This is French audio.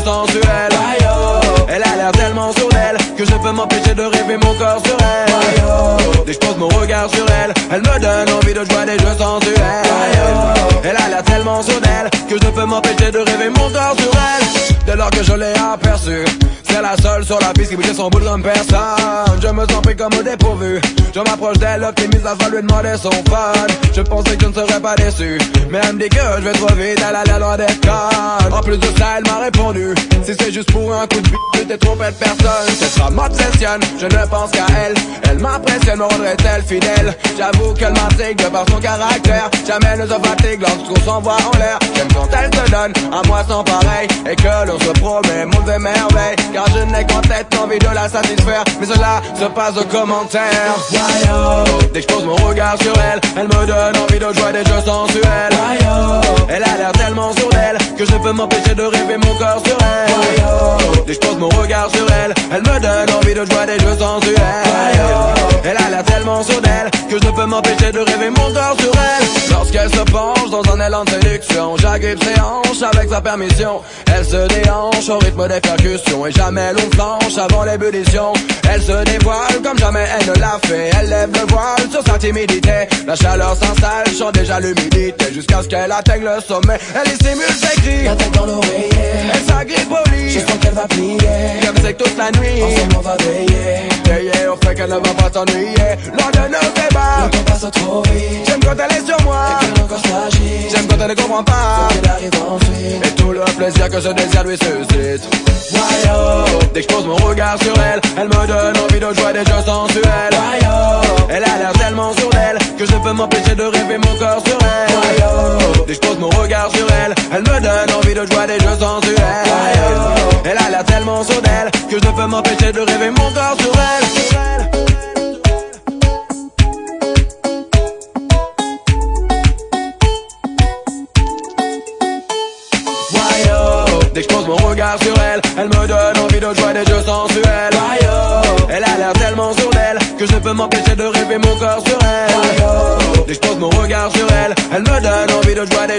sensuel. Elle a l'air tellement sourde d'elle que je peux m'empêcher de rêver mon corps sur elle. Dès que je pose mon regard sur elle, elle me donne envie de jouer des jeux sensuels. Elle a l'air tellement sourde d'elle que je peux m'empêcher de rêver mon corps sur elle. Dès lors que je l'ai aperçue, c'est la seule sur la piste qui bougeait son bout comme personne. Je me sens pris comme au dépourvu. Je m'approche d'elle, optimiste, afin de lui demander son fun. Je pensais que je ne serais pas déçu, mais elle me dit que je vais trop vite, elle a l'air loin d'être conne. En plus de ça, elle m'a répondu: si c'est juste pour un coup de bite, je t'ai trompé de personne. Cette femme m'obsessionne, je ne pense qu'à elle. Elle m'impressionne, me rendrait-elle fidèle? J'avoue qu'elle m'intrigue de par son caractère. Jamais ne se fatigue lorsqu'on s'envoie en l'air. J'aime quand elle se donne à moi sans pareil, et que l'on se promet monde de merveille. Car je n'ai qu'en tête l'envie de la satisfaire, mais cela se passe de commentaires. Dès que je pose mon regard sur elle, elle me donne envie de jouer des jeux sensuels. Elle a l'air tellement sourde d'elle que je peux m'empêcher de rêver mon corps sur elle. Dès que je pose mon regard sur elle, elle me donne envie de jouer des jeux sensuels. Elle a l'air tellement sourde d'elle que je peux m'empêcher de rêver mon corps sur elle. Lorsqu'elle se penche dans un élan de séduction, j'agrippe ses hanches avec sa permission. Elle se déhanche au rythme des percussions, et jamais l'on flanche avant l'ébullition. Elle se dévoile comme jamais elle ne l'a fait. Elle lève le voile sur sa timidité. La chaleur s'installe, chante déjà l'humidité, jusqu'à ce qu'elle atteigne le sommet. Elle y simule ses cris, la tête dans l'oreiller. Elle s'agrippe au lit, je sens qu'elle va plier. Comme c'est que toute la nuit, ensemble on va veiller. Veiller au fait qu'elle ne va pas s'ennuyer. Lors de nos débats, le temps passe trop vite. J'aime quand elle est sur moi, et qu'elle encore s'agit. J'aime quand elle ne comprend pas, faut qu'elle arrive ensuite. et tout le plaisir que ce désir lui suscite. Dès que je pose mon regard sur elle, elle me donne envie de jouer des jeux sensuels. Elle a l'air tellement sourde d'elle que je peux m'empêcher de rêver mon corps sur elle. Dès que je pose mon regard sur elle, elle me donne envie de jouer des jeux sensuels. Elle a l'air tellement sourde d'elle que je peux m'empêcher de rêver mon corps sur elle. Dès que je pose mon regard sur elle, elle me donne envie de jouer des jeux sensuels. Elle a l'air tellement sourde d'elle que je peux m'empêcher de rêver mon corps sur elle. Dès que je pose mon regard sur elle, elle me donne envie de jouer des